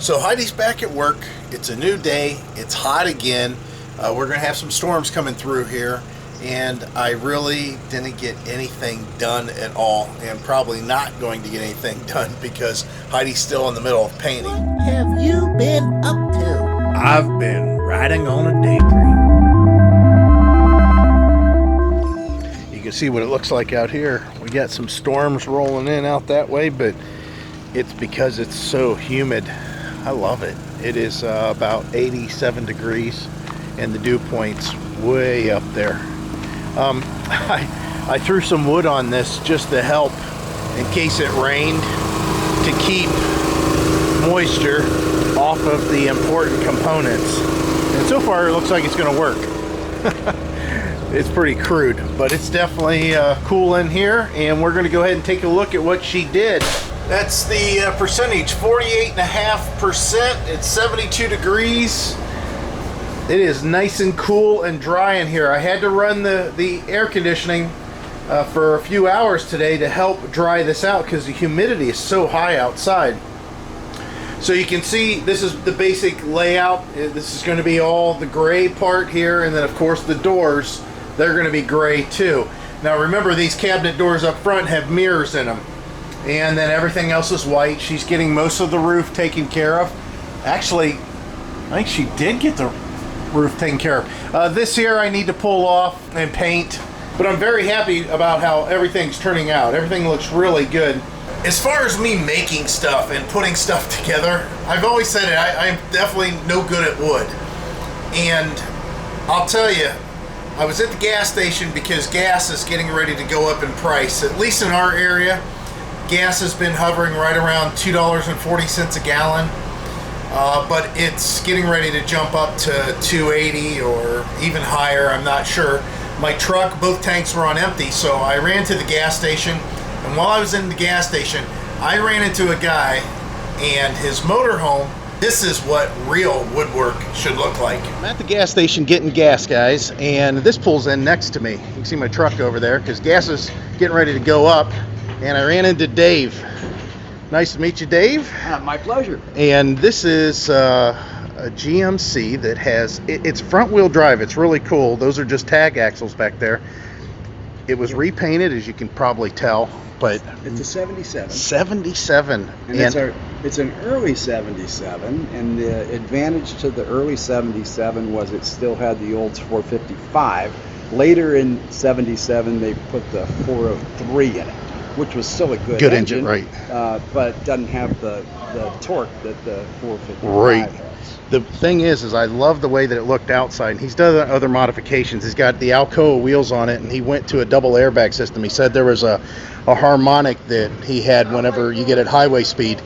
So Heidi's back at work. It's a new day. It's hot again. We're going to have some storms coming through here, and I really didn't get anything done at all, and probably not going to get anything done because Heidi's still in the middle of painting. What have you been up to? I've been riding on a daydream. You can see what it looks like out here. We got some storms rolling in out that way, but it's because it's so humid. I love it. It is about 87 degrees and the dew point's way up there. I threw some wood on this just to help in case it rained, to keep moisture off of the important components. And so far it looks like it's going to work. It's pretty crude, but it's definitely cool in here, and we're going to go ahead and take a look at what she did. That's the percentage, 48.5%. It's 72 degrees. It is nice and cool and dry in here. I had to run the air conditioning for a few hours today to help dry this out because the humidity is so high outside. So you can see this is the basic layout. This is going to be all the gray part here, and then of course the doors, they're going to be gray too. Now remember, these cabinet doors up front have mirrors in them, and then everything else is white. She's getting most of the roof taken care of. Actually, I think she did get the roof taken care of. This here I need to pull off and paint, but I'm very happy about how everything's turning out. Everything looks really good. As far as me making stuff and putting stuff together, I've always said it, I'm definitely no good at wood. And I'll tell you, I was at the gas station because gas is getting ready to go up in price. At least in our area, gas has been hovering right around $2.40 a gallon. But it's getting ready to jump up to $2.80 or even higher, I'm not sure. My truck, both tanks were on empty, so I ran to the gas station. And while I was in the gas station, I ran into a guy and his motorhome. This is what real woodwork should look like. I'm at the gas station getting gas, guys, and this pulls in next to me. You can see my truck over there because gas is getting ready to go up. And I ran into Dave. Nice to meet you, Dave. My pleasure. And this is a GMC that has, it's front wheel drive. It's really cool. Those are just tag axles back there. It was repainted, as you can probably tell, but it's a 77. 77. And it's an early 77, and the advantage to the early 77 was it still had the old 455. Later in 77, they put the 403 in it, which was still a good engine, right? But doesn't have the torque that the 455 right. has. The thing is I love the way that it looked outside. He's done other modifications. He's got the Alcoa wheels on it, and he went to a double airbag system. He said there was a harmonic that he had whenever you get at highway speed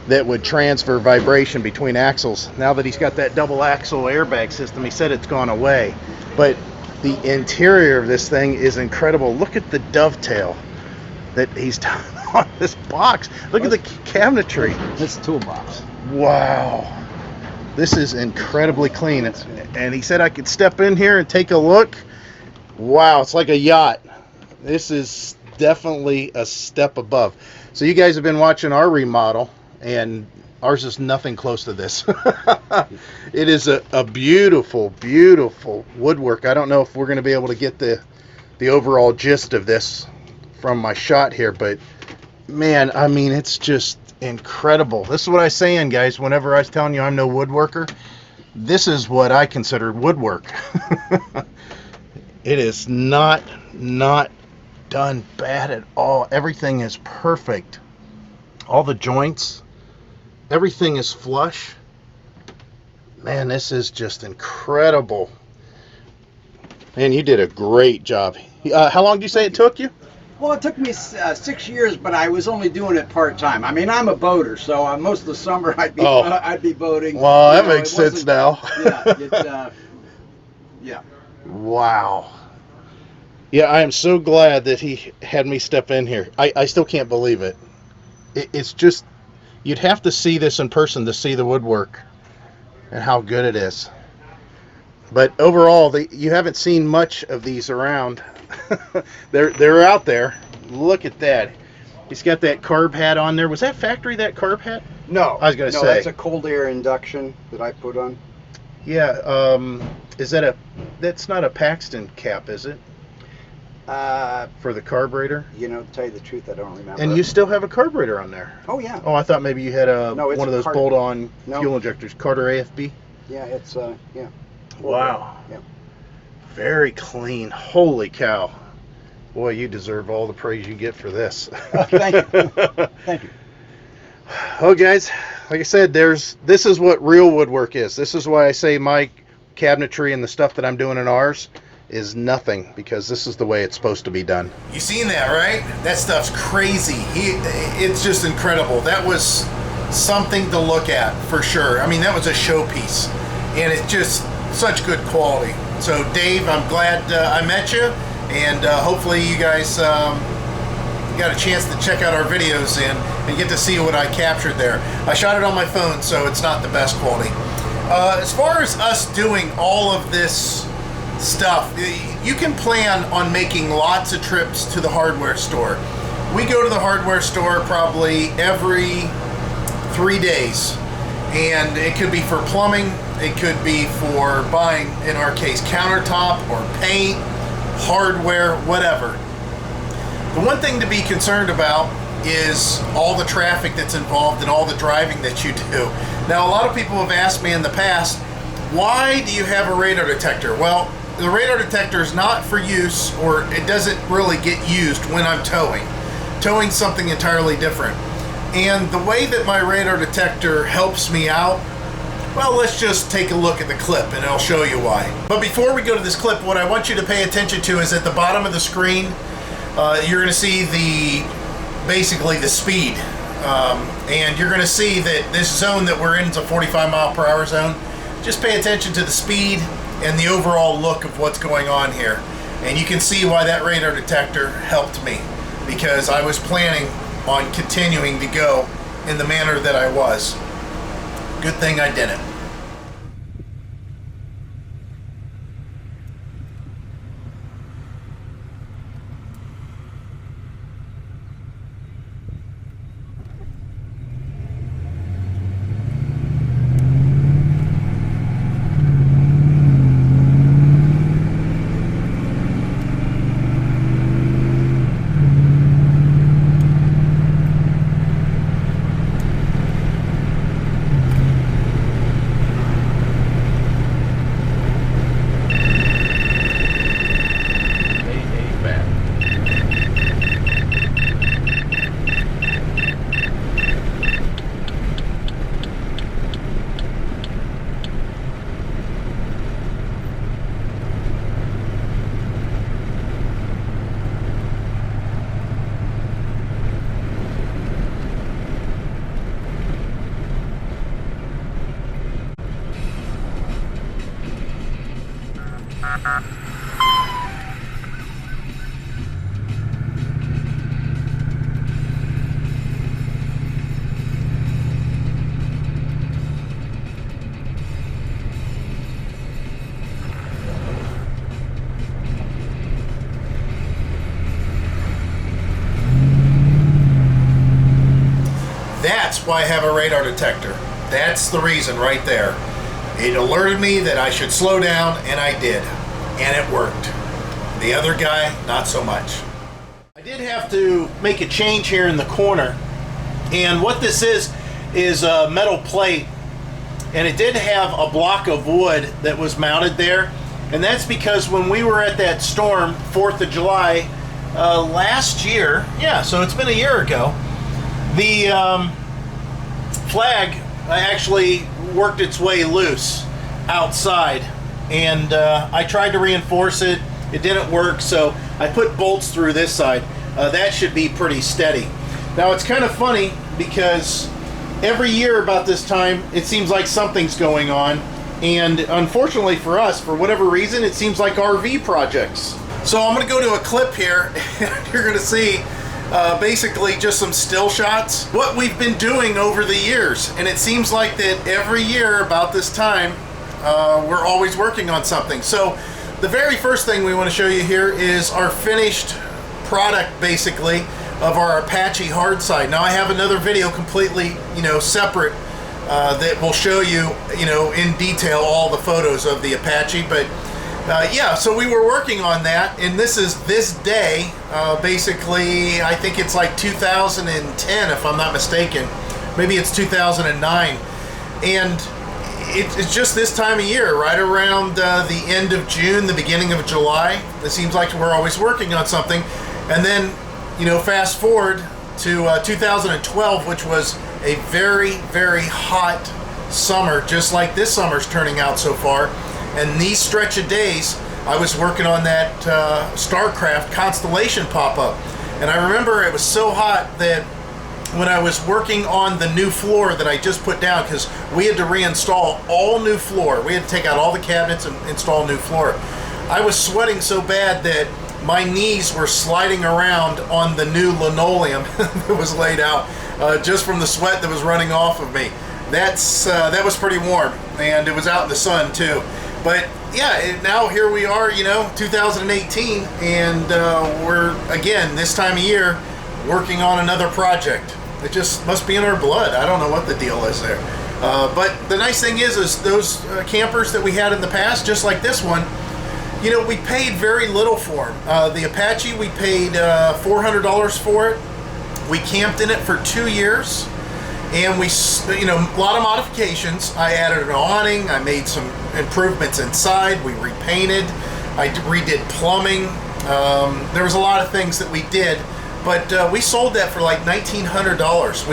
that would transfer vibration between axles. Now that he's got that double axle airbag system, he said it's gone away. But the interior of this thing is incredible. Look at the dovetail that he's done on this box. Look at the cabinetry. This toolbox. Wow. This is incredibly clean. And he said I could step in here and take a look. Wow, it's like a yacht. This is definitely a step above. So you guys have been watching our remodel, and ours is nothing close to this. It is a beautiful, beautiful woodwork. I don't know if we're going to be able to get the overall gist of this from my shot here, but man, I mean, it's just incredible. This is what I was saying, guys, whenever I was telling you I'm no woodworker. This is what I consider woodwork. It is not done bad at all. Everything is perfect. All the joints, everything is flush. Man, this is just incredible. Man, you did a great job. How long did you say it took you? Well, it took me 6 years, but I was only doing it part-time. I mean, I'm a boater, so most of the summer I'd be boating. Well, that makes sense now. Yeah. Wow. Yeah, I am so glad that he had me step in here. I still can't believe it. It's just, you'd have to see this in person to see the woodwork and how good it is. But overall, you haven't seen much of these around. They're out there. Look at that. He's got that carb hat on there. Was that factory, that carb hat? No. I was gonna no, say. that's a cold air induction that I put on. Yeah. Is that that's not a Paxton cap, is it? For the carburetor? You know, to tell you the truth, I don't remember. And you still have a carburetor on there? Oh, yeah. Oh, I thought maybe you had No, it's one of a those bolt-on No. fuel injectors, Carter AFB. Yeah, it's, yeah. Wow. Yeah. Very clean. Holy cow. Boy, you deserve all the praise you get for this. Thank you. Thank you. Oh, guys, like I said, this is what real woodwork is. This is why I say my cabinetry and the stuff that I'm doing in ours is nothing, because this is the way it's supposed to be done. You seen that, right? That stuff's crazy. It's just incredible. That was something to look at for sure. I mean, that was a showpiece, and it's just such good quality. So Dave, I'm glad I met you, and hopefully you guys got a chance to check out our videos and get to see what I captured there. I shot it on my phone, so it's not the best quality. As far as us doing all of this stuff, you can plan on making lots of trips to the hardware store. We go to the hardware store probably every 3 days, and it could be for plumbing, it could be for buying, in our case, countertop or paint, hardware, whatever. The one thing to be concerned about is all the traffic that's involved and all the driving that you do. Now, a lot of people have asked me in the past, why do you have a radar detector? Well, the radar detector is not for use, or it doesn't really get used when I'm towing. Towing's something entirely different. And the way that my radar detector helps me out, well, let's just take a look at the clip and I'll show you why. But before we go to this clip, what I want you to pay attention to is at the bottom of the screen, you're going to see basically the speed. And you're going to see that this zone that we're in is a 45 mile per hour zone. Just pay attention to the speed and the overall look of what's going on here. And you can see why that radar detector helped me, because I was planning on continuing to go in the manner that I was. Good thing I did it. That's why I have a radar detector. That's the reason right there. It alerted me that I should slow down, and I did. And it worked. The other guy, not so much. I did have to make a change here in the corner. And what this is a metal plate. And it did have a block of wood that was mounted there. And that's because when we were at that storm, 4th of July, last year, yeah, so it's been a year ago, the flag actually worked its way loose outside, and I tried to reinforce it. It didn't work, so I put bolts through this side. That should be pretty steady. Now, it's kind of funny because every year about this time it seems like something's going on, and unfortunately for us, for whatever reason, it seems like RV projects. So I'm going to go to a clip here, and you're going to see basically just some still shots, what we've been doing over the years. And it seems like that every year about this time we're always working on something. So the very first thing we want to show you here is our finished product, basically, of our Apache hard side. Now I have another video completely, separate that will show you, in detail all the photos of the Apache. But yeah, so we were working on that, and this is this day. Basically, I think it's like 2010, if I'm not mistaken. Maybe it's 2009, and it's just this time of year, right around the end of June, the beginning of July. It seems like we're always working on something. And then, fast forward to 2012, which was a very, very hot summer, just like this summer's turning out so far. And these stretch of days, I was working on that StarCraft Constellation pop-up. And I remember it was so hot that when I was working on the new floor that I just put down, because we had to reinstall all new floor. We had to take out all the cabinets and install new floor. I was sweating so bad that my knees were sliding around on the new linoleum that was laid out just from the sweat that was running off of me. That was pretty warm, and it was out in the sun too. But yeah, now here we are, 2018, and we're, again, this time of year, working on another project. It just must be in our blood. I don't know what the deal is there. But the nice thing is those campers that we had in the past, just like this one, we paid very little for them. The Apache, we paid $400 for it. We camped in it for 2 years, and we, a lot of modifications. I added an awning. I made some improvements inside. We repainted. I redid plumbing. There was a lot of things that we did. But we sold that for like $1,900.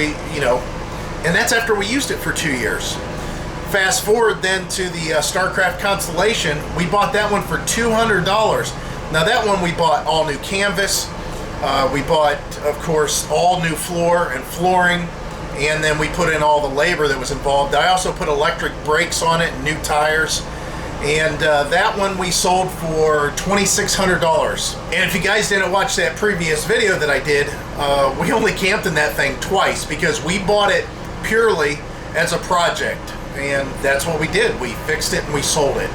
And that's after we used it for 2 years. Fast forward then to the StarCraft Constellation. We bought that one for $200. Now that one we bought all new canvas. We bought, of course, all new floor and flooring. And then we put in all the labor that was involved. I also put electric brakes on it and new tires. And that one we sold for $2,600. And if you guys didn't watch that previous video that I did, we only camped in that thing twice because we bought it purely as a project. And that's what we did. We fixed it and we sold it.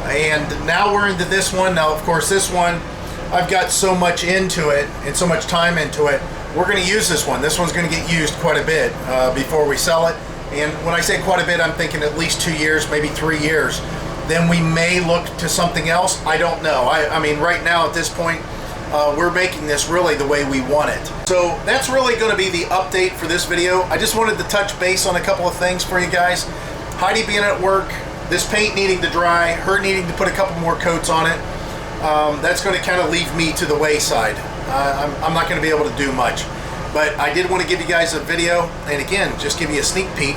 And now we're into this one. Now, of course, this one, I've got so much into it and so much time into it. We're going to use this one. This one's going to get used quite a bit before we sell it. And when I say quite a bit, I'm thinking at least 2 years, maybe 3 years. Then we may look to something else. I don't know. I mean, right now at this point, we're making this really the way we want it. So that's really going to be the update for this video. I just wanted to touch base on a couple of things for you guys. Heidi being at work, this paint needing to dry, her needing to put a couple more coats on it. That's going to kind of leave me to the wayside. I'm not going to be able to do much. But I did want to give you guys a video, and again, just give you a sneak peek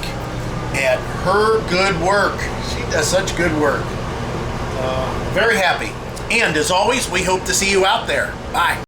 at her good work. She does such good work. Very happy. And as always, we hope to see you out there. Bye.